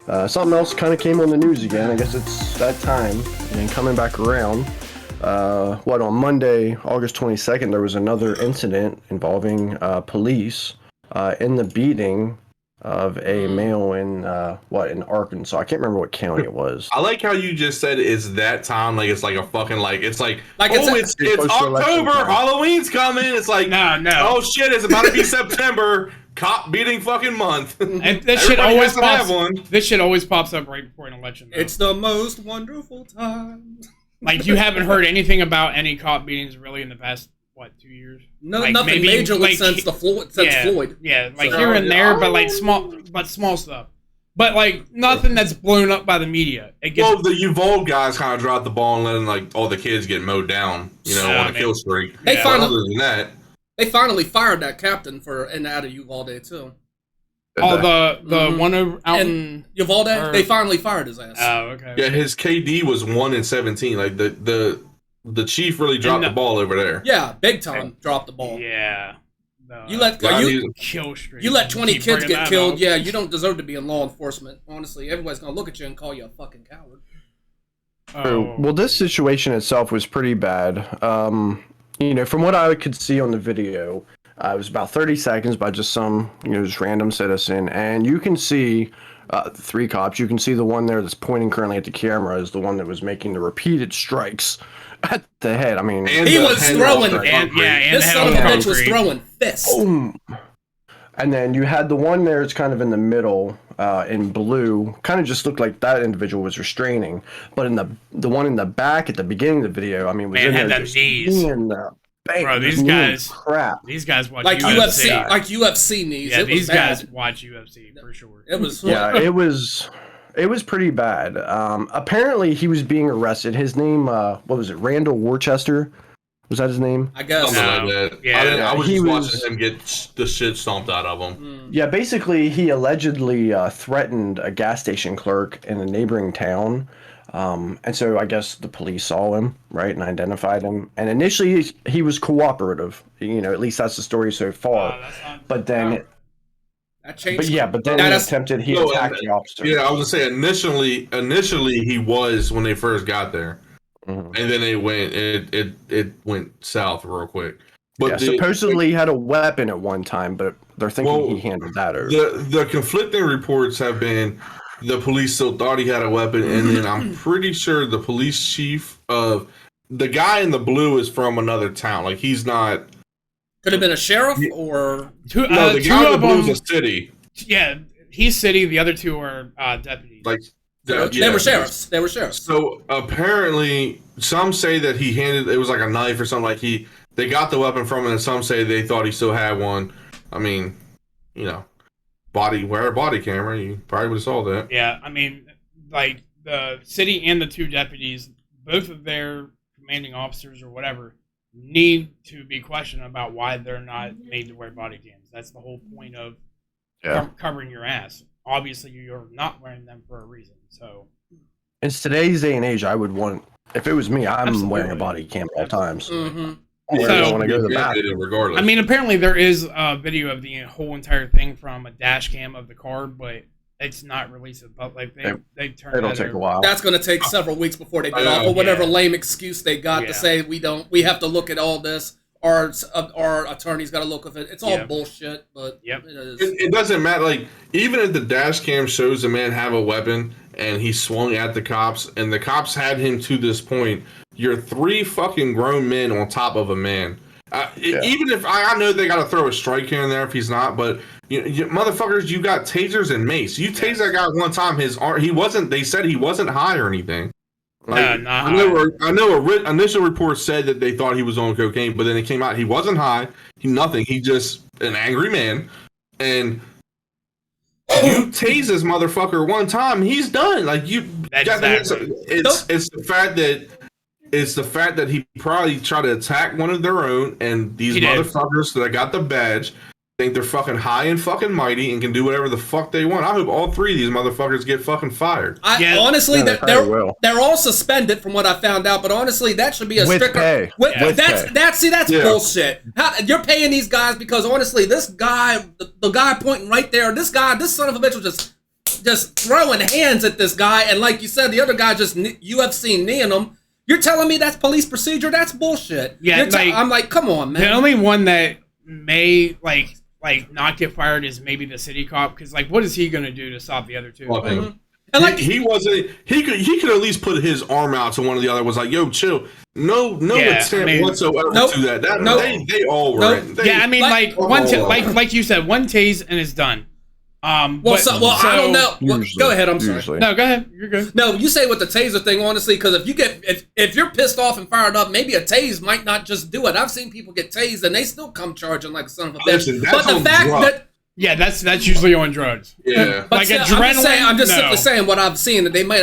Something else kind of came on the news again. I guess it's that time and coming back around. On Monday, August 22nd, there was another incident involving police in the beating of a male in Arkansas. I can't remember what county it was. I like how you just said it's that time, like it's like a fucking it's it's October, Halloween's coming. It's like no. Oh shit, it's about to be September. Cop beating fucking month. And this shit always pops. This shit always pops up right before an election. Though. It's the most wonderful time. Like you haven't heard anything about any cop beatings really in the past 2 years? No, like, nothing major since Floyd. Yeah, like here and there, but like small stuff. But like nothing that's blown up by the media. The Uvalde guys kind of dropped the ball and letting like all the kids get mowed down, on a kill streak. Other than that, they finally fired that captain out of Uvalde too. The one out in Uvalde, they finally fired his ass. Oh, okay. Yeah, his KD was 1-17. Like the chief really dropped the ball over there. Yeah, big time dropped the ball. Yeah. You let 20 kids get killed. Yeah, you don't deserve to be in law enforcement. Honestly, everybody's gonna look at you and call you a fucking coward. Well, this situation itself was pretty bad. From what I could see on the video, it was about 30 seconds by just some, just random citizen, and you can see 3 cops. You can see the one there that's pointing currently at the camera is the one that was making the repeated strikes at the head. I mean, he was throwing, this son of a bitch was throwing fists. Boom. And then you had the one there that's kind of in the middle, in blue, kind of just looked like that individual was restraining. But in the one in the back at the beginning of the video, I mean, was in there just bang, bro, these guys watch like UFC. Like UFC knees. Yeah, these guys watch UFC for sure. It was it was pretty bad. Apparently he was being arrested. His name, what was it? Randall Worcester. Was that his name? I guess. Something like that. Yeah, I was just watching him get the shit stomped out of him. Yeah, basically he allegedly threatened a gas station clerk in a neighboring town. And so I guess the police saw him, right, and identified him. And initially he was cooperative. At least that's the story so far. But then that changed. But then he attacked the officer. Yeah, I was gonna say initially he was when they first got there. Mm-hmm. And then it went south real quick. But supposedly he had a weapon at one time, but they're thinking he handled that over. The conflicting reports have been the police still thought he had a weapon, and then I'm pretty sure the police chief of the guy in the blue is from another town. Like he's not. Could have been a sheriff or the guy in the blue is a city. Yeah, he's city. The other 2 are deputies. They were sheriffs. They were sheriffs. So apparently, some say that it was like a knife or something. Like they got the weapon from him, and some say they thought he still had one. I mean, wear a body camera, you probably would have saw that. Yeah, I mean, like the city and the 2 deputies, both of their commanding officers or whatever, need to be questioned about why they're not made to wear body cams. That's the whole point of covering your ass. Obviously, you're not wearing them for a reason. So, in today's day and age, I would want. If it was me, I'm wearing a body cam at all times. Mm-hmm. I want to go to the bathroom. Regardless. I mean, apparently there is a video of the whole entire thing from a dash cam of the car, but it's not released. But like they turn. It'll take a while. That's going to take several weeks before they get off, or whatever lame excuse they got to say we have to look at all this. Our attorney's got to look at it. It's all bullshit, but it doesn't matter. Like even if the dash cam shows the man have a weapon and he swung at the cops, and the cops had him to this point, you're 3 fucking grown men on top of a man. Even if I know they got to throw a strike here and there if he's not, but you motherfuckers, you got tasers and mace. You tased that guy one time. His arm, he wasn't. They said he wasn't high or anything. Like, I know initial reports said that they thought he was on cocaine, but then it came out he wasn't high. Nothing. He just an angry man, and you tase this motherfucker one time, he's done. Like you. It's the fact that he probably tried to attack one of their own, and these motherfuckers that got the badge think they're fucking high and fucking mighty and can do whatever the fuck they want. I hope all 3 of these motherfuckers get fucking fired. Honestly, they're all suspended from what I found out, but honestly, that should be a stricter pay. That's bullshit. You're paying these guys because honestly, this guy, the guy pointing right there, this son of a bitch was just just throwing hands at this guy, and like you said, the other guy just UFC kneeing him. You're telling me that's police procedure? That's bullshit. Yeah, I'm like, come on, man. The only one that may like not get fired is maybe the city cop, because like, what is he gonna do to stop the other two? Mm-hmm. And like he could at least put his arm out to one of the other, was like, yo, chill. No attempt whatsoever to that. They all were. I mean, like like you said, one tase and it's done. I don't know. Go ahead. I'm sorry. No, go ahead. You're good. No, you say with the taser thing, honestly, because if you're pissed off and fired up, maybe a tase might not just do it. I've seen people get tased and they still come charging like a son of a bitch. But the fact that that's usually on drugs. Yeah, like adrenaline. I'm just simply saying what I've seen, that they may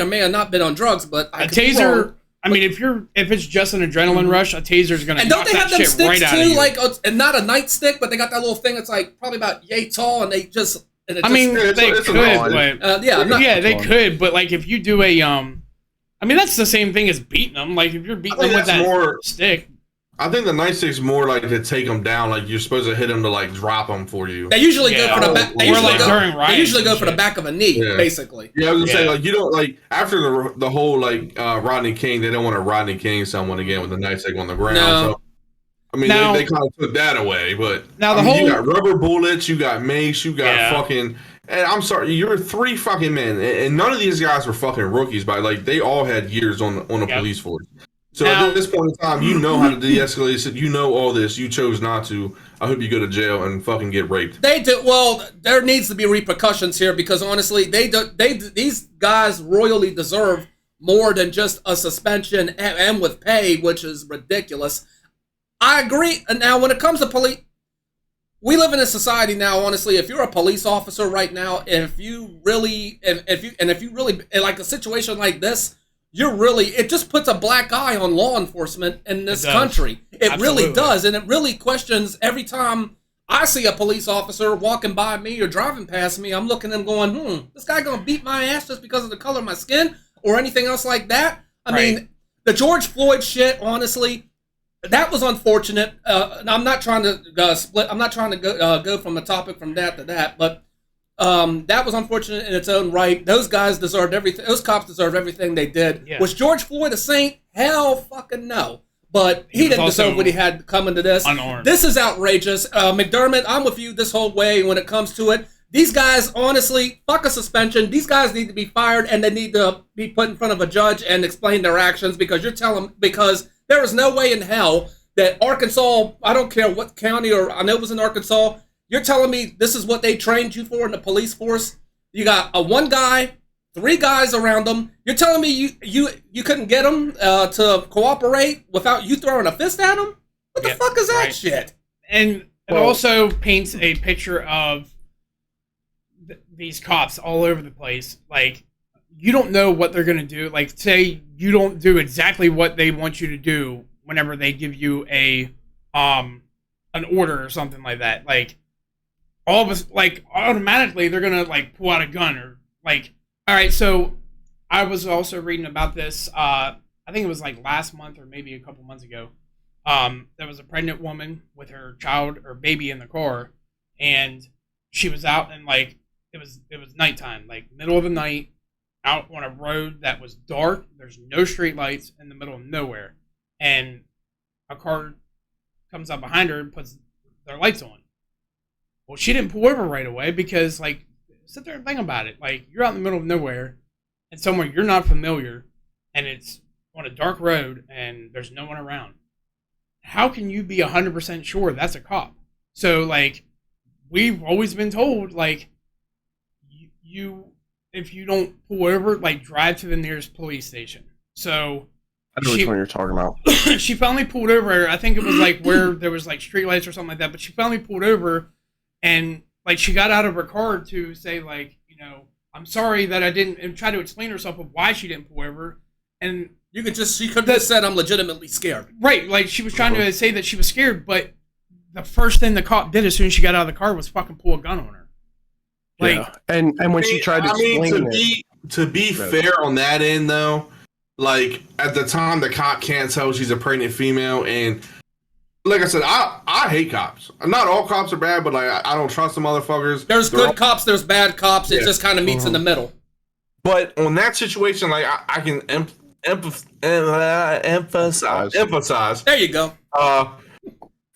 or may have not been on drugs, but a taser. I mean, if it's just an adrenaline rush, a taser's gonna. And don't they have them sticks too? Like, and not a nightstick, but they got that little thing that's like probably about yay tall, and they just. They could, but they could, but like if you do a I mean that's the same thing as beating them. Like if you're beating them with that stick. I think the nightstick's more like to take them down. Like you're supposed to hit them to like drop them for you. They usually go for the back. They usually go for the back of a knee, basically. Yeah, I was gonna say like you don't like after the whole like Rodney King, they don't want to Rodney King someone again with a nightstick on the ground. No. So, I mean, they kind of took that away. But now you got rubber bullets, you got mace, you got fucking. And I'm sorry, you're 3 fucking men, and none of these guys were fucking rookies. But like they all had years on the police force. So at this point in time, you know how to de-escalate. You know all this. You chose not to. I hope you go to jail and fucking get raped. They do. Well, there needs to be repercussions here because honestly, these guys royally deserve more than just a suspension and with pay, which is ridiculous. I agree. And now, when it comes to police, we live in a society now. Honestly, if you're a police officer right now, if you really like a situation like this. It just puts a black eye on law enforcement in this country. It really does. And it really questions every time I see a police officer walking by me or driving past me, I'm looking at him going, this guy gonna beat my ass just because of the color of my skin or anything else like that? I mean, the George Floyd shit, honestly, that was unfortunate. And I'm not trying to split. I'm not trying to go from a topic from that to that, but that was unfortunate in its own right. Those guys deserved everything. Those cops deserved everything they did. Yeah. Was George Floyd a saint? Hell fucking no. But he didn't deserve what he had coming to this. Unarmed. This is outrageous. McDermott, I'm with you this whole way when it comes to it. These guys, honestly, fuck a suspension. These guys need to be fired and they need to be put in front of a judge and explain their actions because because there is no way in hell that Arkansas, I don't care what county or I know it was in Arkansas, you're telling me this is what they trained you for in the police force? You got a one guy, 3 guys around them. You're telling me you couldn't get them to cooperate without you throwing a fist at them? What the fuck is that shit? And it also paints a picture of these cops all over the place. Like, you don't know what they're going to do. Like, say you don't do exactly what they want you to do whenever they give you an order or something like that. Like, all of us, like, automatically they're gonna like pull out a gun or like. All right, so I was also reading about this. I think it was like last month or maybe a couple months ago. There was a pregnant woman with her child or baby in the car, and she was out and like it was nighttime, like middle of the night, out on a road that was dark. There's no street lights in the middle of nowhere, and a car comes up behind her and puts their lights on. Well, she didn't pull over right away because, like, sit there and think about it. Like, you're out in the middle of nowhere and somewhere you're not familiar, and it's on a dark road and there's no one around. How can you be 100% sure that's a cop? So, like, we've always been told, like, if you don't pull over, like, drive to the nearest police station. So I know which one you're talking about. She finally pulled over. I think it was like where there was like streetlights or something like that. But she finally pulled over, and like she got out of her car to say like, you know, I'm sorry that I didn't, and try to explain herself of why she didn't pull over. And she could have said I'm legitimately scared. Right, like she was trying to say that she was scared, but the first thing the cop did as soon as she got out of the car was fucking pull a gun on her. Like, yeah. And when she tried to explain to be fair on that end though, like at the time the cop can't tell she's a pregnant female, and like I said, I hate cops. Not all cops are bad, but like I don't trust the motherfuckers. There's good cops, there's bad cops. It just kind of meets in the middle. But on that situation, like I can emphasize. There you go.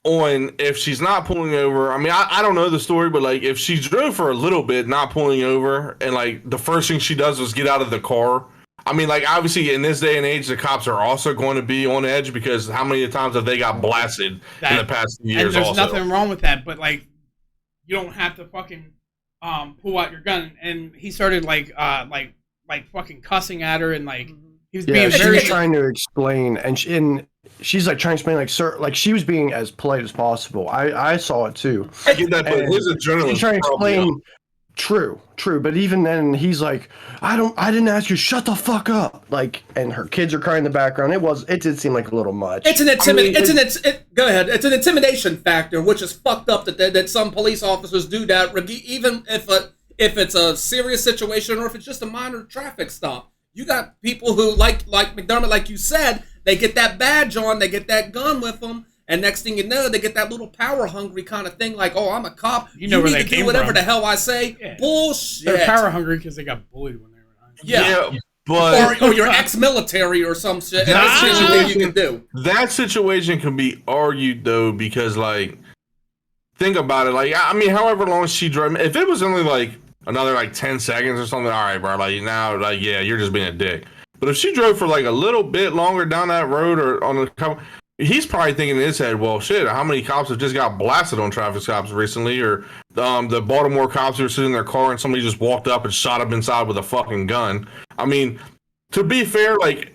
On if she's not pulling over. I mean, I don't know the story, but like if she drove for a little bit, not pulling over, and like the first thing she does was get out of the car. I mean, like obviously in this day and age, the cops are also going to be on edge because how many times have they got blasted in the past few years? And there's nothing wrong with that, but like you don't have to fucking pull out your gun. And he started like fucking cussing at her and like he was being she very was trying to explain, and she's like trying to explain, like, sir, like she was being as polite as possible. I saw it too. I get that, but his adrenaline. He's trying to explain. True, but even then, he's like, I didn't ask you, shut the fuck up. Like, and her kids are crying in the background. It did seem like a little much. It's an go ahead. It's an intimidation factor, which is fucked up that some police officers do that, even if it's a serious situation or if it's just a minor traffic stop. You got people who like McDermott, like you said, they get that badge on, they get that gun with them. And next thing you know, they get that little power hungry kind of thing, like, oh, I'm a cop. You know where need they to came do whatever from. the hell I say. Yeah. Bullshit. They're power hungry because they got bullied when they were young. Yeah, but or you're ex-military or some shit. That's the thing you can do. That situation can be argued though, because like, think about it. Like, I mean, however long she drove, if it was only like another like 10 seconds or something, all right, bro. Like now, like yeah, you're just being a dick. But if she drove for like a little bit longer down that road or on the he's probably thinking in his head, well, shit, how many cops have just got blasted on traffic stops recently? Or the Baltimore cops who were sitting in their car and somebody just walked up and shot them inside with a fucking gun. I mean, to be fair, like,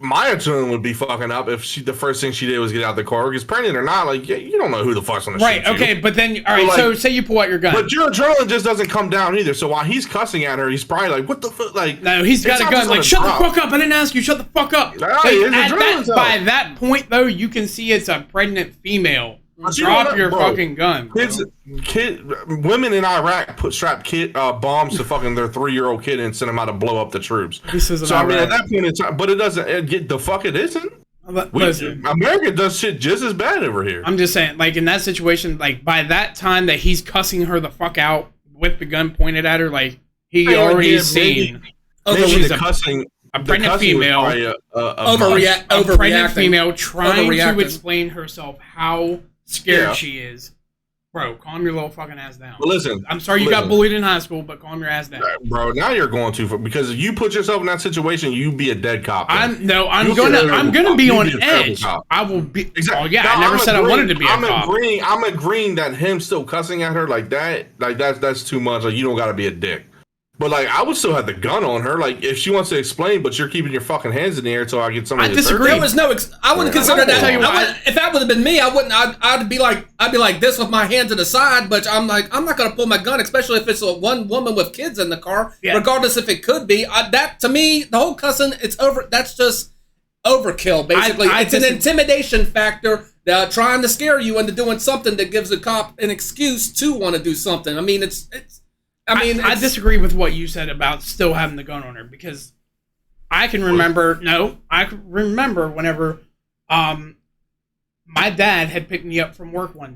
my adrenaline would be fucking up if the first thing she did was get out of the car. Because pregnant or not, like, you don't know who the fuck's on the right, okay, but then, all right, like, so say you pull out your gun. But your adrenaline just doesn't come down either. So while he's cussing at her, he's probably like, what the fuck? Like, no, he's got a gun. Like, shut the fuck up. I didn't ask you. Shut the fuck up. Nah, like, by that point, though, you can see it's a pregnant female. Drop your fucking gun. Women in Iraq strap bombs to fucking their 3-year-old kid and send them out to blow up the troops. So I mean, at that point in time, but it doesn't get the fuck. It isn't. Listen, America does shit just as bad over here. I'm just saying, like in that situation, like by that time that he's cussing her the fuck out with the gun pointed at her, like he already seen. Maybe the cussing. A pregnant female, a pregnant female trying to explain herself how scared she is. Bro, calm your little fucking ass down. But listen, I'm sorry you got bullied in high school, but calm your ass down. Bro, now you're going too far, because if you put yourself in that situation, you be a dead cop. I'm gonna be on edge. I will be. Exactly. Oh yeah, I never said I wanted to be a cop. I'm agreeing that him still cussing at her like that, like that's too much. Like you don't gotta be a dick. But like, I would still have the gun on her. Like, if she wants to explain, but you're keeping your fucking hands in the air until I get somebody. I disagree. There was no. I wouldn't consider that. If that would have been me, I wouldn't. I'd be like this with my hand to the side. But I'm like, I'm not gonna pull my gun, especially if it's one woman with kids in the car. Yeah. Regardless if it could be. That to me, the whole cussing, it's over. That's just overkill. Basically, it's an intimidation factor. Trying to scare you into doing something that gives a cop an excuse to want to do something. I mean, I disagree with what you said about still having the gun on her, because I can remember. I can remember whenever my dad had picked me up from work one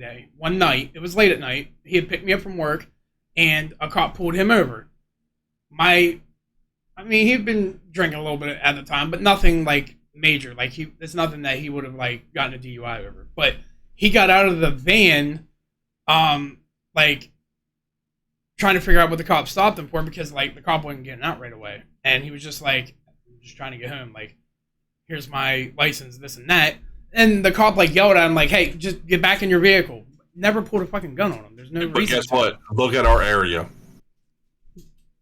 night. It was late at night. He had picked me up from work, and a cop pulled him over. He'd been drinking a little bit at the time, but nothing like major. Like it's nothing that he would have like gotten a DUI over. But he got out of the van, trying to figure out what the cop stopped him for, because like the cop wasn't getting out right away, and he was just like, I'm just trying to get home, like here's my license, this and that, and the cop like yelled at him like, hey, just get back in your vehicle. Never pulled a fucking gun on him. There's no reason. But guess what? Look at our area.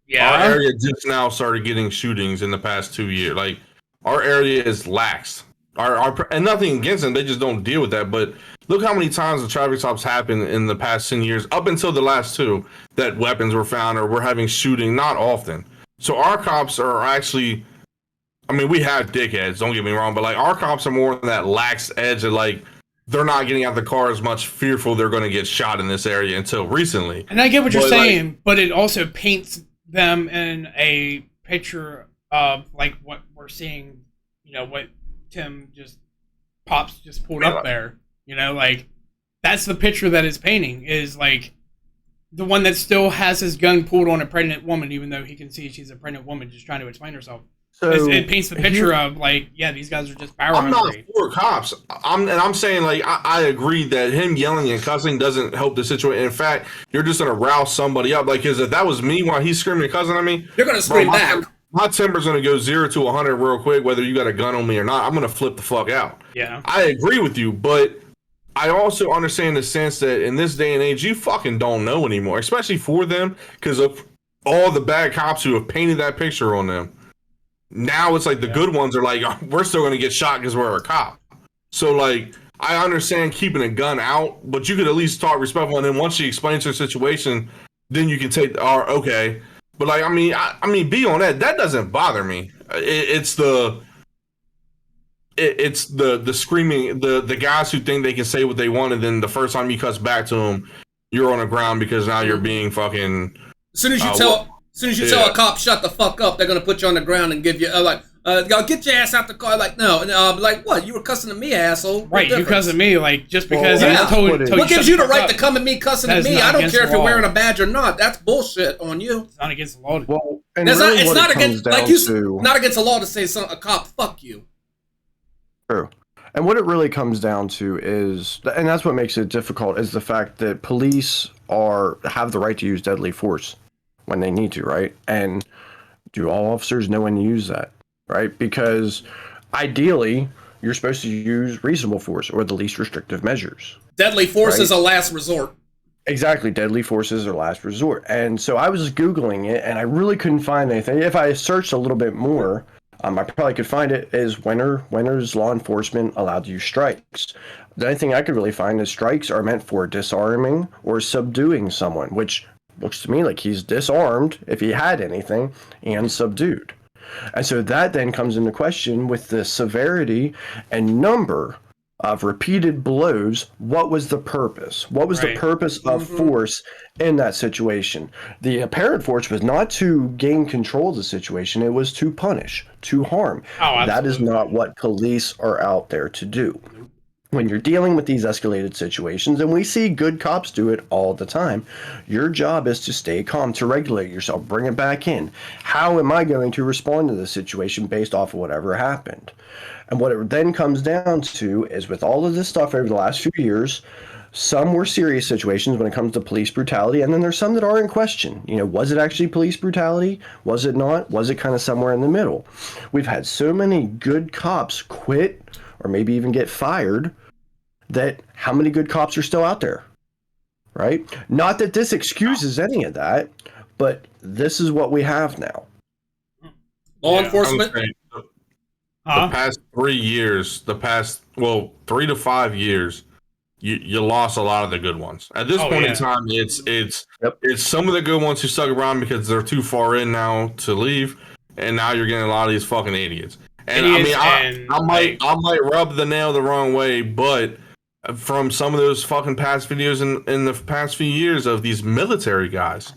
Yeah, our area just now started getting shootings in the past 2 years. Like our area is lax. And nothing against them, they just don't deal with that. But look how many times the traffic stops happen in the past 10 years, up until the last 2, that weapons were found or we're having shooting. Not often. So our cops are actually, I mean, we have dickheads, don't get me wrong, but like our cops are more on that lax edge of like, they're not getting out of the car as much, fearful they're going to get shot in this area until recently. And I get what you're saying, but it also paints them in a picture of like what we're seeing, what Tim just pulled up there. You know, like, that's the picture that it's painting, is like the one that still has his gun pulled on a pregnant woman, even though he can see she's a pregnant woman just trying to explain herself. So it paints the picture of like, yeah, these guys are just power hungry. I'm not for cops. I'm saying, like, I agree that him yelling and cussing doesn't help the situation. In fact, you're just gonna rouse somebody up. Like, because if that was me while he's screaming and cussing at me, you're gonna scream back. My temper's gonna go 0 to 100 real quick, whether you got a gun on me or not. I'm gonna flip the fuck out. Yeah, I agree with you, but I also understand the sense that in this day and age, you fucking don't know anymore, especially for them, because of all the bad cops who have painted that picture on them. Now it's like the good ones are like, oh, we're still going to get shot because we're a cop. So, like, I understand keeping a gun out, but you could at least talk respectful. And then once she explains her situation, then you can take, okay. But, like, I mean, be on that. That doesn't bother me. It's the screaming, the guys who think they can say what they want, and then the first time you cuss back to them, you're on the ground because now you're being fucking. As soon as you tell a cop shut the fuck up, they're gonna put you on the ground and give you get your ass out the car. Like, no, like, what? You were cussing at me, asshole. Right, you cussing me, like, just because I told what gives you the right to come at me cussing at me? I don't care if you're wearing a badge or not. That's bullshit on you. It's not against the law. Well, it's not against, like, not against the law to say a cop fuck you. True. And what it really comes down to is, and that's what makes it difficult, is the fact that police have the right to use deadly force when they need to, right? And do all officers know when to use that, right? Because ideally, you're supposed to use reasonable force or the least restrictive measures. Deadly force is a last resort. Exactly. Deadly force is their last resort. And so I was Googling it, and I really couldn't find anything. If I searched a little bit more, I probably could find it, is when is law enforcement allowed to use strikes? The only thing I could really find is strikes are meant for disarming or subduing someone, which looks to me like he's disarmed, if he had anything, and subdued. And so that then comes into question with the severity and number of repeated blows. What was the purpose? What was the purpose of force in that situation? The apparent force was not to gain control of the situation. It was to punish, to harm. That is not what police are out there to do. When you're dealing with these escalated situations, and we see good cops do it all the time, your job is to stay calm, to regulate yourself, bring it back in. How am I going to respond to the situation based off of whatever happened? And what it then comes down to is, with all of this stuff over the last few years, some were serious situations when it comes to police brutality, and then there's some that are in question. You know, was it actually police brutality? Was it not? Was it kind of somewhere in the middle? We've had so many good cops quit or maybe even get fired, that how many good cops are still out there, right? Not that this excuses any of that, but this is what we have now. Law enforcement. The past 3 years, 3 to 5 years, you lost a lot of the good ones. At this point in time, it's some of the good ones who stuck around because they're too far in now to leave, and now you're getting a lot of these fucking idiots. And I might rub the nail the wrong way, but from some of those fucking past videos in the past few years of these military guys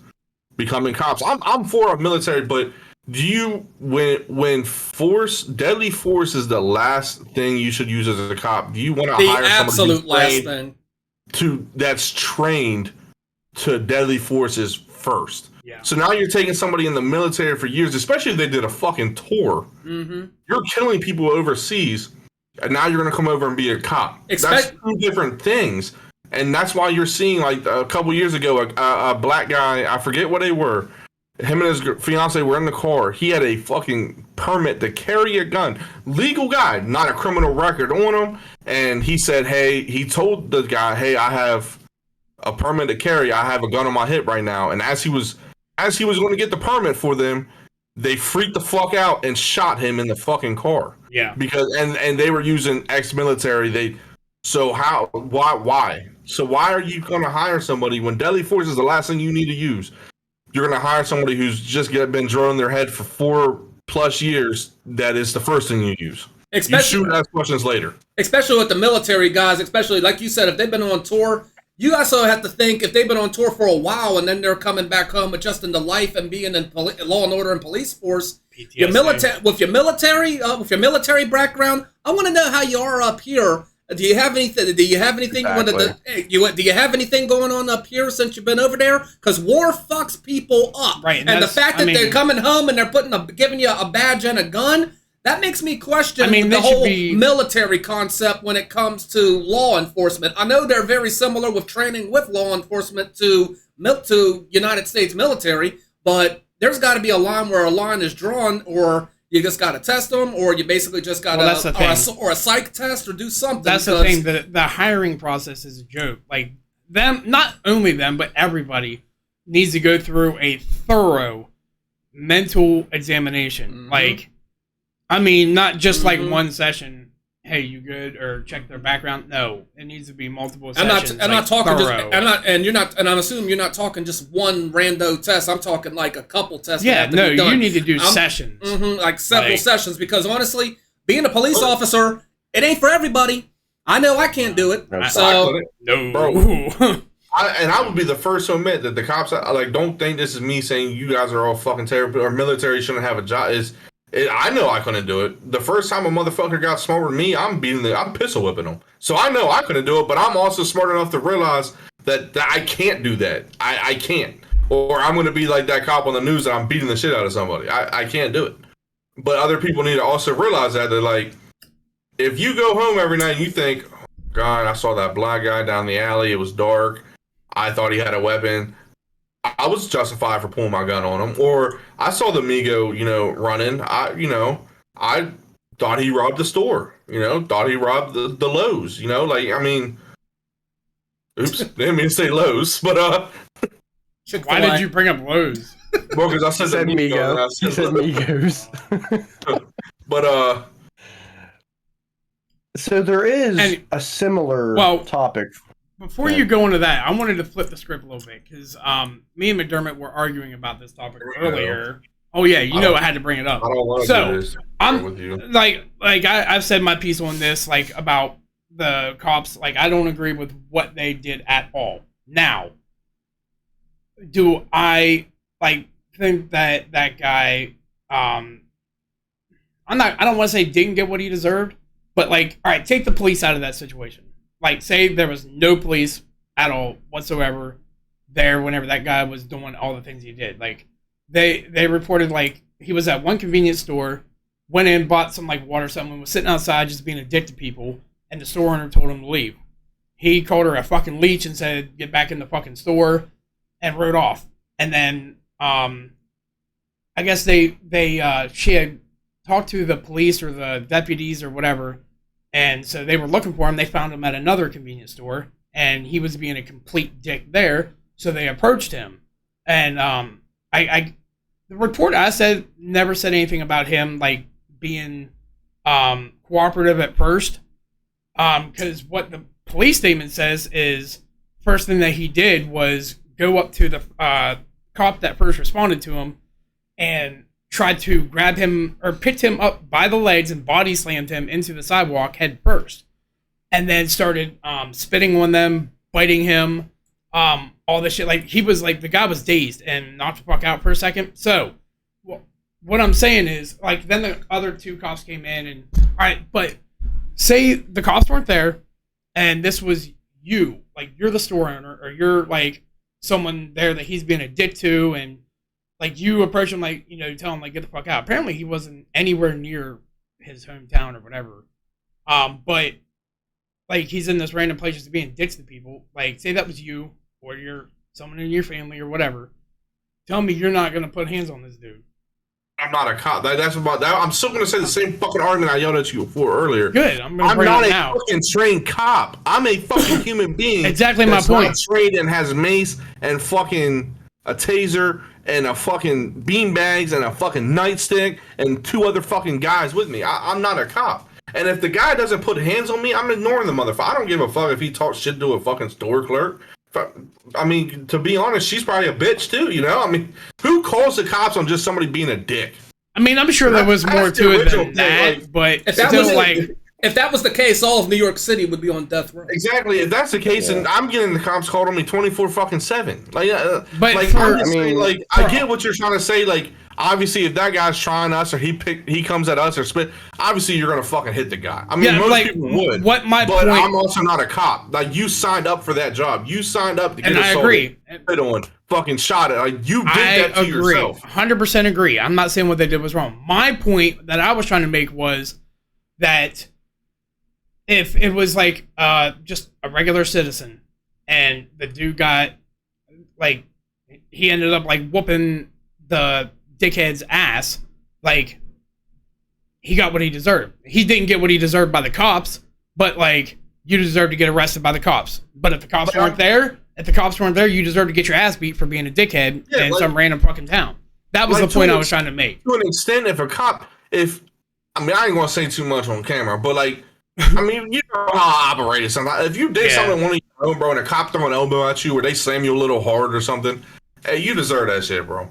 becoming cops, I'm for a military, but do you, when deadly force is the last thing you should use as a cop, do you want to hire somebody that's trained to deadly forces first? Yeah. So now you're taking somebody in the military for years, especially if they did a fucking tour. Mm-hmm. You're killing people overseas, and now you're going to come over and be a cop. That's two different things. And that's why you're seeing, like, a couple years ago, a black guy, I forget what they were, him and his fiance were in the car. He had a fucking permit to carry a gun. Legal guy, not a criminal record on him. And he said, he told the guy, hey, I have a permit to carry. I have a gun on my hip right now. And as he was going to get the permit for them, they freaked the fuck out and shot him in the fucking car. Yeah. Because and they were using ex-military. Why? So why are you going to hire somebody when deadly force is the last thing you need to use? You're going to hire somebody who's just been drilling their head for 4+ years. That is the first thing you use. You shoot and ask questions later. Especially with the military guys, especially like you said, if they've been on tour, you also have to think if they've been on tour for a while and then they're coming back home adjusting to life and being in law and order and police force. PTSD. With your military background, I want to know how you are up here Do you have anything? Do you have anything? Exactly. Do you have anything going on up here since you've been over there? Because war fucks people up, Right? And the fact that they're coming home and they're giving you a badge and a gun, that makes me question the whole military concept when it comes to law enforcement. I know they're very similar with training with law enforcement to United States military, but there's got to be a line where a line is drawn, or you just got to test them, or you basically just got to, or a psych test, or do something. That's the thing. The hiring process is a joke. Like them, not only them, but everybody needs to go through a thorough mental examination. Mm-hmm. Like, I mean, not just like one session. Hey, you good? Or check their background. No, it needs to be multiple sessions. I'm not talking thorough. I'm assuming you're not talking just one rando test. I'm talking like a couple tests. Yeah, no, you need to do sessions. Like several sessions, because honestly, being a police officer, it ain't for everybody. I know I can't do it. No. Bro. I would be the first to admit that the cops, don't think this is me saying you guys are all fucking terrible or military shouldn't have a job. I know I couldn't do it. The first time a motherfucker got smarter than me, I'm pistol whipping them. So I know I couldn't do it, but I'm also smart enough to realize that I can't do that. I can't. Or I'm going to be like that cop on the news that I'm beating the shit out of somebody. I can't do it. But other people need to also realize that they're like, if you go home every night and you think, oh, God, I saw that black guy down the alley. It was dark. I thought he had a weapon. I was justified for pulling my gun on him. Or I saw the Migo, running. I thought he robbed the store. Thought he robbed the Lowe's. Oops, didn't mean to say Lowe's, but why did you bring up Lowe's? Well, because I said Migo. He said Migos. But so there is a similar topic. Before you go into that, I wanted to flip the script a little bit, because me and McDermott were arguing about this topic earlier. Oh yeah, I had to bring it up. I don't want to do this. I'm with you. I've said my piece on this, about the cops. I don't agree with what they did at all. Now, do I think that guy? I don't want to say didn't get what he deserved, but all right, take the police out of that situation. Say there was no police at all whatsoever there whenever that guy was doing all the things he did. They reported he was at one convenience store, went in, bought some water, something, was sitting outside just being a dick to people, and the store owner told him to leave. He called her a fucking leech and said, "Get back in the fucking store," and rode off. And then I guess she had talked to the police or the deputies or whatever. And so they were looking for him. They found him at another convenience store, and he was being a complete dick there. So they approached him, and the report I said never said anything about him being cooperative at first, because what the police statement says is first thing that he did was go up to the cop that first responded to him and tried to grab him or picked him up by the legs and body slammed him into the sidewalk head first, and then started spitting on them, biting him, all this shit. He was the guy was dazed and knocked the fuck out for a second. So what I'm saying is then the other two cops came in and all right, but say the cops weren't there and this was you, you're the store owner, or you're someone there that he's being a dick to, and you approach him, tell him, get the fuck out. Apparently, he wasn't anywhere near his hometown or whatever. But, he's in this random place just being dicks to people. Say that was you, or you're someone in your family or whatever. Tell me you're not going to put hands on this dude. I'm not a cop. That's about that. I'm still going to say the same fucking argument I yelled at you for earlier. Good. I'm not a fucking trained cop. I'm a fucking human being. Exactly my point. Not trained and has mace and fucking a taser and a fucking beanbags and a fucking nightstick and two other fucking guys with me. I'm not a cop. And if the guy doesn't put hands on me, I'm ignoring the motherfucker. I don't give a fuck if he talks shit to a fucking store clerk. I mean, to be honest, she's probably a bitch too, I mean, who calls the cops on just somebody being a dick? I mean, I'm sure there was more to it than that, but if that was the case, all of New York City would be on death row. Exactly. If that's the case, and I'm getting the cops called on me 24 fucking 7. I get what you're trying to say. obviously, if that guy's trying us or he comes at us or spit, obviously you're gonna fucking hit the guy. I mean, Yeah, most like, people would. but point, I'm also not a cop. Like, you signed up for that job. You signed up to get assaulted. I agree. Spit on, fucking shot it. Like, you did that to yourself. 100% agree. I'm not saying what they did was wrong. My point that I was trying to make was that if it was like just a regular citizen and the dude got like he ended up like whooping the dickhead's ass, like he got what he deserved. He didn't get what he deserved by the cops, but like you deserve to get arrested by the cops. But if the cops weren't there, you deserve to get your ass beat for being a dickhead in some random fucking town. That was the point I was trying to make. To an extent, if a cop, I ain't gonna say too much on camera, but like, I mean, you know how I operate sometimes. If you did something to one of your own, bro, and a cop throw an elbow at you or they slam you a little hard or something, hey, you deserve that shit, bro.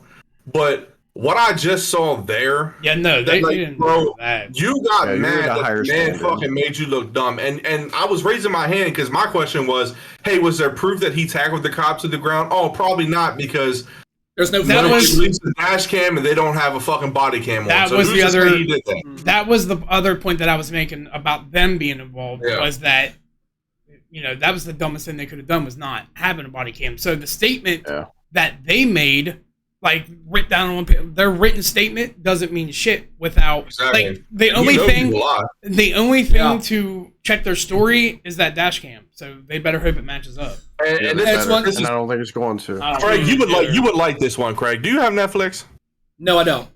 But what I just saw there, they didn't bro, that. You got mad that the man fucking made you look dumb. And I was raising my hand because my question was, hey, was there proof that he tackled the cops to the ground? Oh, probably not, because there's no released the dash cam and they don't have a fucking body cam on. That so was the other. That was the other point that I was making about them being involved. Was that, that was the dumbest thing they could have done, was not having a body cam. So the statement that they made, like written down on their written statement, doesn't mean shit without like the only thing to check their story is that dash cam. So they better hope it matches up. And I don't think it's going to. Craig, you would like this one, Craig. Do you have Netflix? No, I don't.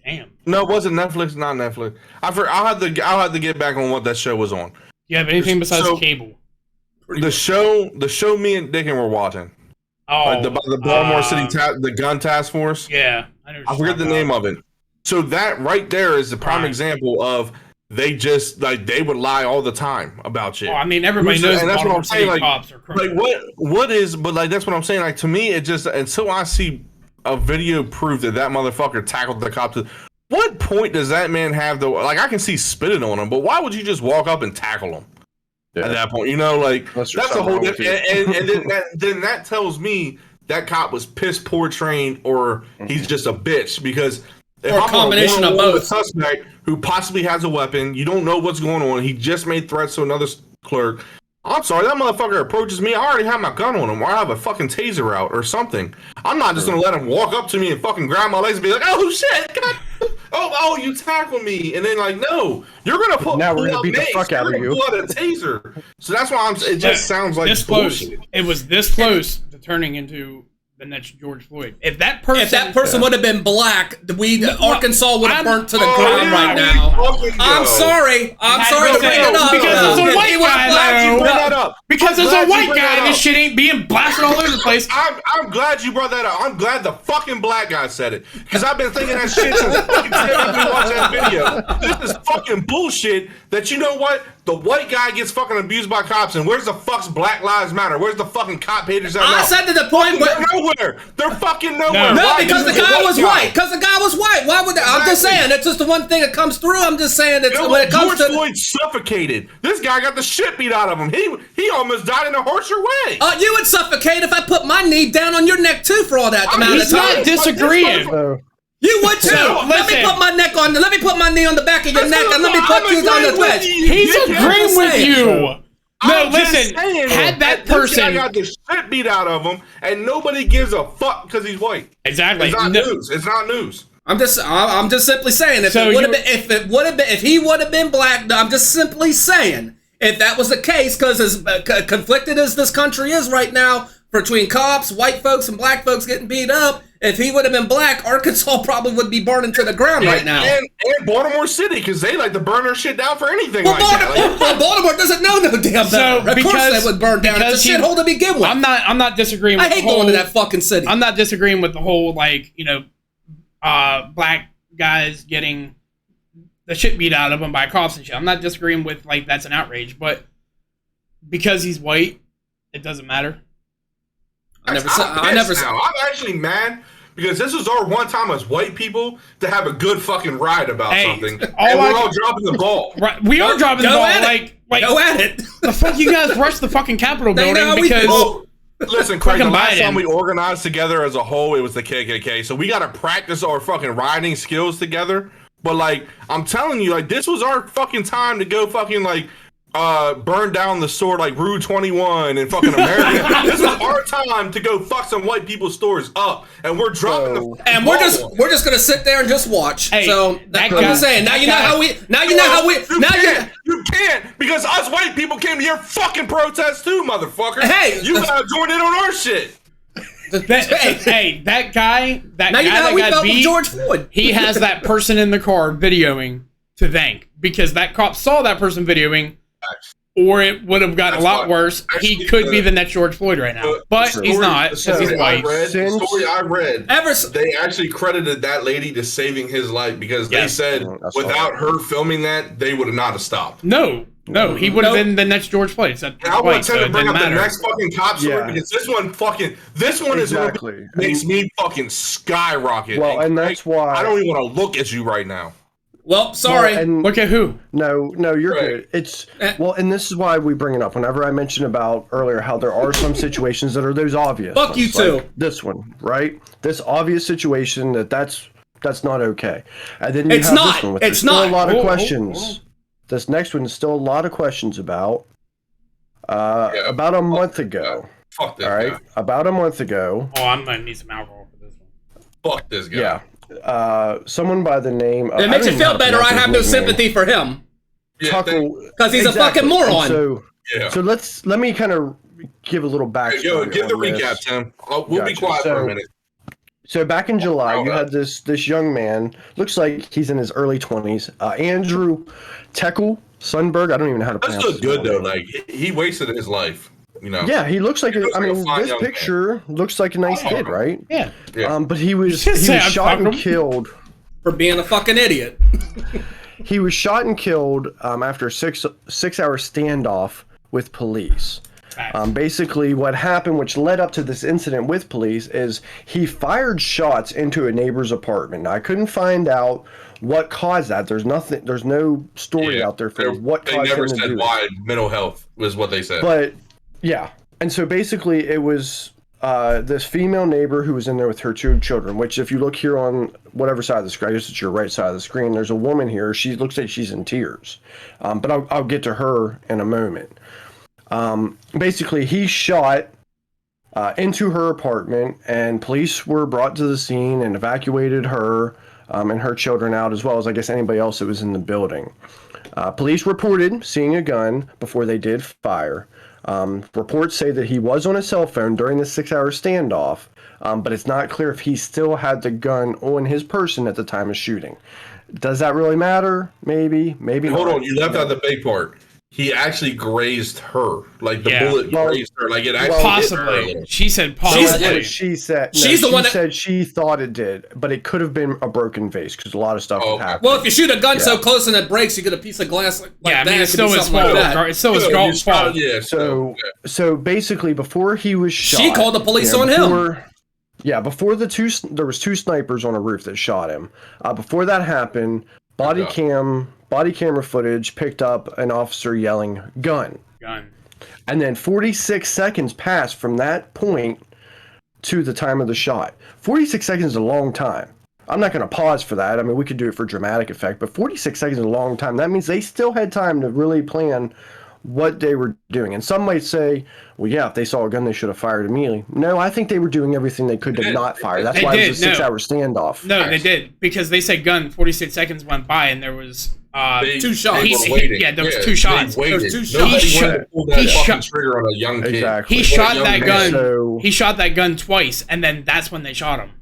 Damn. No, was it Netflix? Not Netflix. I'll have to get back on what that show was on. You have anything besides cable? The show me and Dickin were watching. Oh, like the Baltimore City the gun task force. Yeah, I forget the name of it. So that right there is the prime example of they just like they would lie all the time about shit. Oh, I mean, everybody knows. And that's what I'm saying. Like, cops are crazy. what is? But like that's what I'm saying. Like to me, it just until I see a video proof that motherfucker tackled the cop. What point does that man have? Like I can see spitting on him, but why would you just walk up and tackle him? Yeah. At that point, like that's a whole different. And then that tells me that cop was piss poor trained, or he's just a bitch. Because if or a combination of both. Suspect who possibly has a weapon, you don't know what's going on. He just made threats to another clerk. I'm sorry, that motherfucker approaches me. I already have my gun on him, or I have a fucking taser out, or something. I'm not just gonna let him walk up to me and fucking grab my legs and be like, "Oh shit, God. Oh, you tackle me," and then like, no, you're gonna pull. Now we're gonna beat the fuck out of you. Pull out a taser. So that's why it just sounds like this bullshit. Close. It was this close to turning into the next George Floyd. If that person would have been black, Arkansas would have burnt to the ground right now. I'm sorry to bring it up. Because it's a white guy. Because it's a white guy. This shit ain't being blasted all over the place. I'm glad you brought that up. I'm glad the fucking black guy said it. Because I've been thinking that shit since fucking watching that video. This is fucking bullshit that you know what? The white guy gets fucking abused by cops, and where's the fuck's Black Lives Matter? Where's the fucking cop haters out now? I said to the point where they're fucking nowhere. No, because the guy was white. Because the guy was white. Why would they? I'm just saying. It's just the one thing that comes through. I'm just saying that when it comes George Floyd suffocated. This guy got the shit beat out of him. He almost died in a harsher way. You would suffocate if I put my knee down on your neck too for all that amount of time. He's not disagreeing. You would too. Let me put my knee on the back of your neck and let me put you on the wedge. He's agreeing with you. No, listen. Had that person got the shit beat out of him, and nobody gives a fuck because he's white. Exactly. It's not news. It's not news. I'm just simply saying if he would have been black, I'm just simply saying if that was the case, because as conflicted as this country is right now between cops, white folks, and black folks getting beat up. If he would have been black, Arkansas probably would be burning to the ground right now. And Baltimore City, because they like to burn their shit down for anything that. Baltimore doesn't know no damn better. Of course they would burn down. It's a shithole to begin with. I'm not disagreeing with I hate going to that fucking city. I'm not disagreeing with the whole, black guys getting the shit beat out of them by cops and shit. I'm not disagreeing with, that's an outrage. But because he's white, it doesn't matter. I'm actually mad because this was our one time as white people to have a good fucking ride about something, and we're all dropping the ball. Right, we are dropping the ball. Go at it. The fuck you guys rushed the fucking Capitol building because Listen, Craig, the Fucking last Biden. time we organized together as a whole, it was the KKK. So we got to practice our fucking riding skills together. But, like, I'm telling you, like, this was our fucking time to go fucking, like, burn down the store like Rue 21 and fucking America. This was our time to go fuck some white people's stores up, and we're dropping the. And we're just gonna sit there and just watch. Hey, so that I'm guy- just saying. Now you know how we. You can't because us white people came to your fucking protest too, motherfucker. Hey, you gotta join in on our shit. Hey, that guy Now you know how that we got felt with beat, George Floyd. he has that person in the car videoing to thank because that cop saw that person videoing, or it would have gotten a lot worse. He could be the next George Floyd right now, but he's not because he's white. The story I read, they actually credited that lady to saving his life because they said without her filming that, they would have not have stopped. No, he would have been the next George Floyd. Except I white, want so to it bring didn't up the matter. next fucking cop story because this one is what makes me fucking skyrocket. Well, and that's why I don't even want to look at you right now. Well, sorry. Well, and Look at who? No, you're good. It's well, and this is why we bring it up. Whenever I mentioned about earlier how there are some situations that are those obvious. Fuck you too. Like this one, right? This obvious situation that's not okay. And then you It's have not. this one, which It's there's still not. a lot of Oh, questions. oh. This next one is still a lot of questions about. About a month ago. Fuck this All right, guy. about a month ago. Oh, I'm gonna need some alcohol for this one. Fuck this guy. Yeah. Someone by the name of, It makes you feel better. I have no sympathy for him because he's a fucking moron. So let me kind of give a little backstory. Give the on recap, this. Tim. We'll be quiet for a minute. So back in July, you had this young man. Looks like he's in his early 20s. Andrew Tekle Sundberg. I don't even know how to pronounce. That's good though. Like he wasted his life. You know. Yeah, he looks like. Looks like a fine this young picture looks like a nice kid, right? Yeah. But he was Just say shot fuck and him. killed. For being a fucking idiot. He was shot and killed after a six-hour standoff with police. Basically, what happened, which led up to this incident with police, is he fired shots into a neighbor's apartment. Now, I couldn't find out what caused that. There's nothing. There's no story out there for what caused him to do it. They never said why. Mental health was what they said. But yeah, and so basically, it was this female neighbor who was in there with her two children. Which, if you look here on whatever side of the screen, I guess it's your right side of the screen. There's a woman here. She looks like she's in tears. But I'll get to her in a moment. Basically, he shot into her apartment, and police were brought to the scene and evacuated her and her children out, as well as, I guess, anybody else that was in the building. Police reported seeing a gun before they did fire. Reports say that he was on a cell phone during the 6-hour standoff, but it's not clear if he still had the gun on his person at the time of shooting. Does that really matter? Maybe not. Hold on, you left out the big part. He actually grazed her. Like the bullet grazed her. Like it actually Possibly. hit her. She said That's possibly. what she said. She's the one that said she thought it did, but it could have been a broken vase because a lot of stuff happened. Well, if you shoot a gun so close and it breaks, you get a piece of glass like Yeah, I that. mean, it's It could still be his something like fault. that. It's still his girl's fault. Yeah. So basically, before he was shot, She called the police on him. Yeah, before there was two snipers on a roof that shot him. Before that happened, body camera footage picked up an officer yelling "gun." And then 46 seconds passed from that point to the time of the shot. 46 seconds is a long time. I'm not going to pause for that. I mean, we could do it for dramatic effect, but 46 seconds is a long time. That means they still had time to really plan what they were doing. And some might say, well, yeah, if they saw a gun, they should have fired immediately. No, I think they were doing everything they could to not fire. That's why it was a 6-hour standoff. No, they did, because they said gun, 46 seconds went by, and there was two shots. There was two shots. There was two shots. Nobody wanted to pull that fucking trigger on a young kid. Exactly. He shot that gun. So, he shot that gun twice, and then that's when they shot him.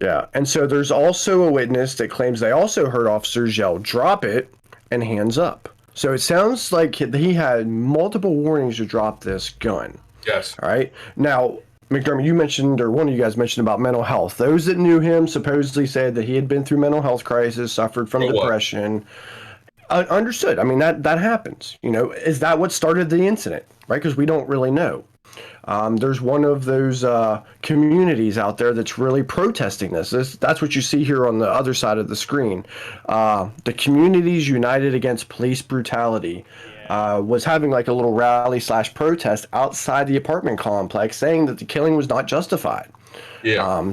Yeah, and so there's also a witness that claims they also heard officers yell, "Drop it," and "Hands up." So it sounds like he had multiple warnings to drop this gun. Yes. All right. Now, McDermott, you mentioned, or one of you guys mentioned about mental health. Those that knew him supposedly said that he had been through mental health crisis, suffered from depression. Understood. I mean, that happens. You know, is that what started the incident? Right? Because we don't really know. There's one of those communities out there that's really protesting this. That's what you see here on the other side of the screen. The Communities United Against Police Brutality. was having like a little rally / protest outside the apartment complex, saying that the killing was not justified. Yeah.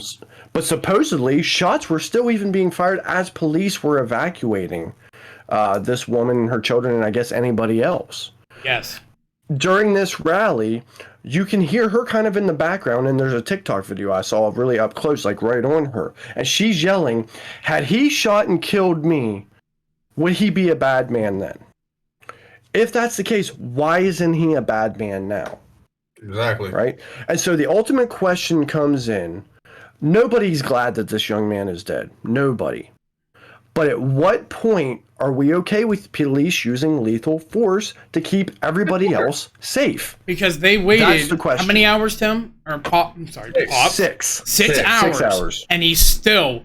But supposedly, shots were still even being fired as police were evacuating this woman, her children, and I guess anybody else. Yes. During this rally, you can hear her kind of in the background, and there's a TikTok video I saw really up close, like right on her. And she's yelling, had he shot and killed me, would he be a bad man then? If that's the case, why isn't he a bad man now? Exactly. Right? And so the ultimate question comes in. Nobody's glad that this young man is dead. Nobody. But at what point are we okay with police using lethal force to keep everybody else safe? Because they waited. That's the question. How many hours, Tim? Or Pop? I'm sorry, Pop. Six. Six hours. 6 hours. And he still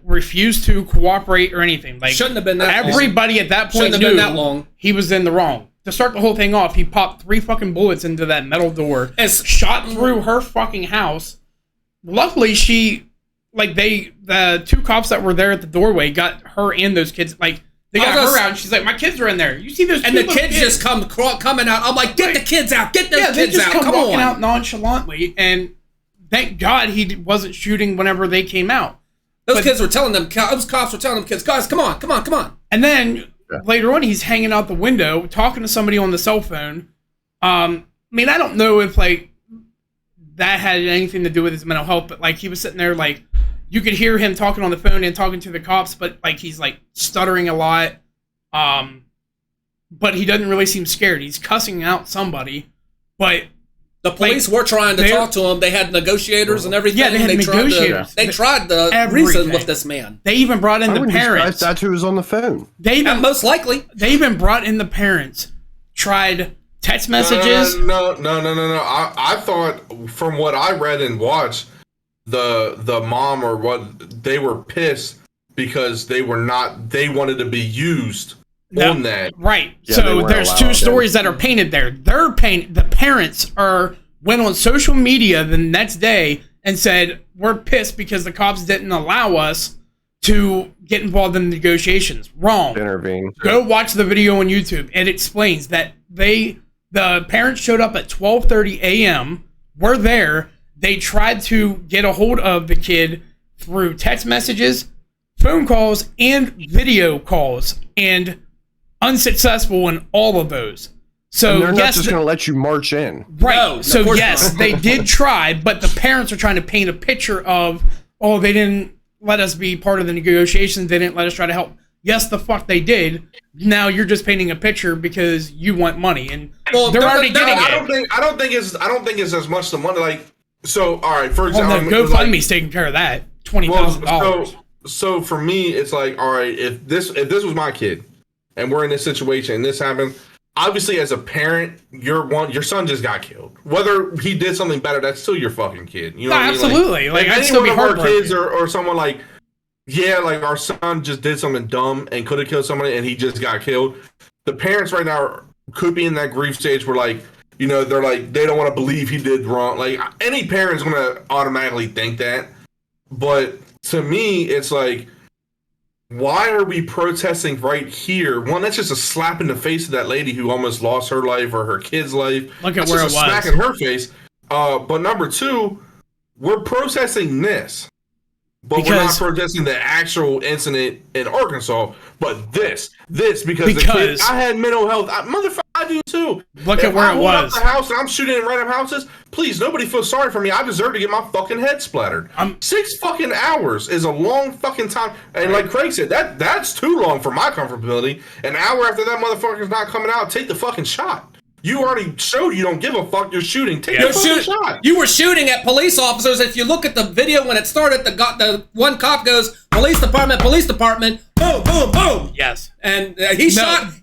refused to cooperate or anything. Like, Shouldn't have been that long. Everybody at that point Shouldn't have knew been that long. he was in the wrong. To start the whole thing off, he popped 3 fucking bullets into that metal door. Shot through her fucking house. Luckily, the 2 cops that were there at the doorway got her and those kids, like, they got her out, and she's like, my kids are in there. You see those and two the kids just coming out. I'm like, get the kids out. Get those kids out. Come walking on. out nonchalantly, and thank God he wasn't shooting whenever they came out. Those kids were telling them, those cops were telling them kids, guys, come on. And then later on, he's hanging out the window, talking to somebody on the cell phone. I mean, I don't know if, like, that had anything to do with his mental health, but, like, he was sitting there, like, you could hear him talking on the phone and talking to the cops, but, like, he's, like, stuttering a lot. But he doesn't really seem scared. He's cussing out somebody, but the police were trying to talk to him. They had negotiators and everything. Yeah, they had negotiators. They tried to reason with this man. They even brought in the parents. That's who was on the phone. Most likely. They even brought in the parents. Tried text messages. No. I thought, from what I read and watched, the mom or what, they were pissed because they wanted to be used on that. Right. Yeah, so there's 2 stories that are painted there. The parents went on social media the next day and said, we're pissed because the cops didn't allow us to get involved in the negotiations. Wrong. Intervene. Go watch the video on YouTube. It explains that the parents showed up at 12:30 a.m. We're there. They tried to get a hold of the kid through text messages, phone calls, and video calls, and unsuccessful in all of those. So and they're not just going to let you march in. Right. No, so yes, they did try, but the parents are trying to paint a picture of, they didn't let us be part of the negotiations. They didn't let us try to help. Yes, the fuck they did. Now you're just painting a picture because you want money, and they're already getting it. I don't think it's as much the money. Like, so all right, for example, GoFundMe's taking care of that. $20,000. So for me, it's like, all right, if this was my kid, and we're in this situation, and this happened, obviously as a parent, your son just got killed. Whether he did something better, that's still your fucking kid. You know what I mean? Absolutely. Like if I'd any still one be of our heartbroken. kids or someone like, like our son just did something dumb and could have killed somebody, and he just got killed. The parents right now could be in that grief stage where, like, you know, they're like, they don't want to believe he did wrong. Like, any parent's going to automatically think that. But to me, it's like, why are we protesting right here? One, that's just a slap in the face of that lady who almost lost her life or her kid's life. Look at that's where it just was. a smack in her face. But number 2, we're protesting this. But we're not protesting the actual incident in Arkansas, but this because the kid, I had mental health. Motherfucker, I do too. Look at where it was. Up the house and I'm shooting in random houses. Please, nobody feel sorry for me. I deserve to get my fucking head splattered. 6 fucking hours is a long fucking time, and like Craig said, that's too long for my comfortability. An hour after that motherfucker's not coming out, take the fucking shot. You already showed you don't give a fuck. You're shooting. Take the fucking shot. You were shooting at police officers. If you look at the video when it started, the one cop goes, police department, boom, boom, boom. Yes. And he shot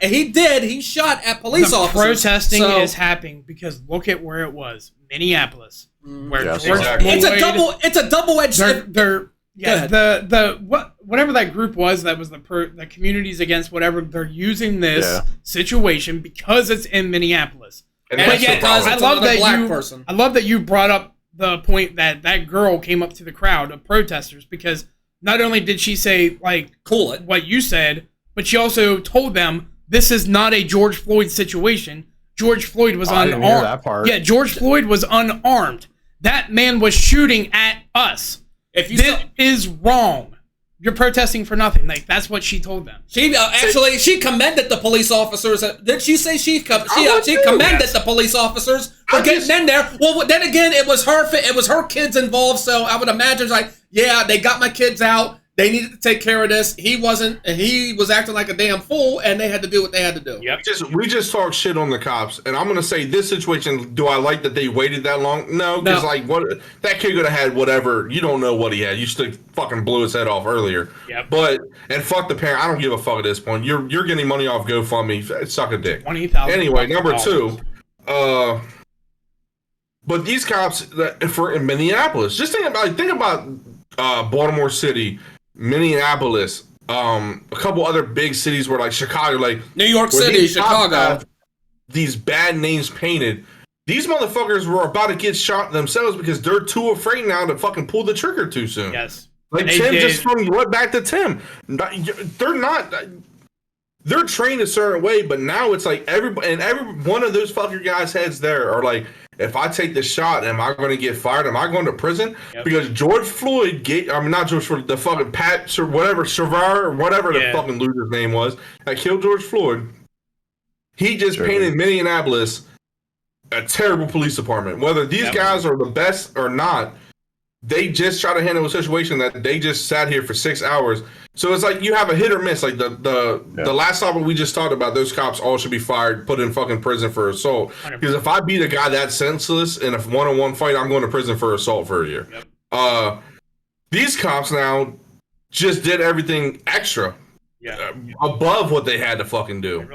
at police officers. Protesting is happening because look at where it was. Minneapolis. Where George Floyd, it's a double-edged sword. Whatever that group was, that was the Communities Against whatever, they're using this situation because it's in Minneapolis. But yet, I love that you brought up the point that girl came up to the crowd of protesters, because not only did she say, like, cool it, what you said, but she also told them, this is not a George Floyd situation. George Floyd was I didn't hear unarmed. that part. Yeah, George Floyd was unarmed. That man was shooting at us. If you This is wrong. You're protesting for nothing. Like, that's what she told them. She actually she commended the police officers. Did she say she commended Yes. the police officers for getting in there? Well, then again, it was her kids involved. So I would imagine like, yeah, they got my kids out. They needed to take care of this. He was acting like a damn fool, and they had to do what they had to do. Yep. We just talk shit on the cops, and I'm gonna say this situation. Do I like that they waited that long? No, because like what that kid could have had whatever. You don't know what he had. You still fucking blew his head off earlier. Yep. But and fuck the parent. I don't give a fuck at this point. You're getting money off GoFundMe. Suck a dick. $20,000. Anyway, number two. But these cops in Minneapolis, just think about Baltimore City, Minneapolis, a couple other big cities where like Chicago, like New York City, Chicago. These bad names painted. These motherfuckers were about to get shot themselves because they're too afraid now to fucking pull the trigger too soon. Yes. Like They Tim did. just from right back to Tim. They're not. They're trained a certain way, but now it's like every one of those fucking guys' heads there are like, if I take the shot, am I going to get fired? Am I going to prison? Yep. Because George Floyd, not George Floyd, the fucking Pat or whatever, Shavar or whatever the fucking loser's name was, that killed George Floyd. He just painted Minneapolis a terrible police department. Whether these guys are the best or not, they just try to handle a situation that they just sat here for 6 hours. So it's like you have a hit or miss. Like the last topic we just talked about, those cops all should be fired, put in fucking prison for assault. Because if I beat a guy that senseless in a one-on-one fight, I'm going to prison for assault for a year. Yep. These cops now just did everything extra, above what they had to fucking do.